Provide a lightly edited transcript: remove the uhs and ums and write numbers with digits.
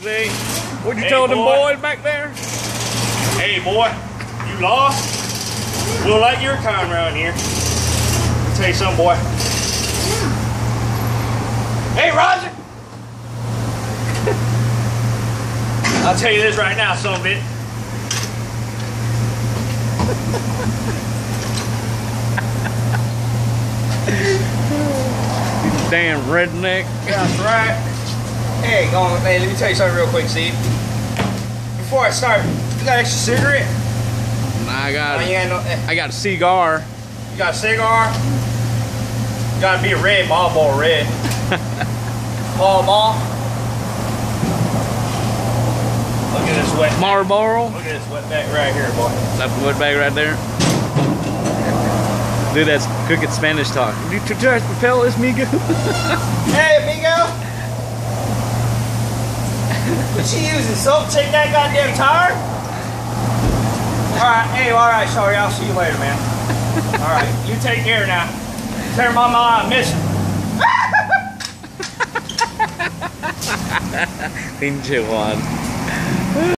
See? What you told them boys back there? Hey boy, you lost? We'll like your kind around here. Let me tell you something, boy. Hey Roger! I'll tell you this right now, son of a bitch. Damn redneck. That's right. Hey, go on, hey, let me tell you something real quick, Steve. Before I start, you got an extra cigarette? I got I a cigar. You got a cigar? You gotta be a red, Marlboro red. Marlboro. Look at this wet Marlboro. Look at this wetback right here, boy. That wetback right there. Dude, that's crooked Spanish talk. You try to propel this, amigo? Hey, amigo! What you using? Soap to take that goddamn tire? Alright, hey, alright, sorry, I'll see you later, man. Alright, you take care now. Tell mama I miss her. Pinche Juan.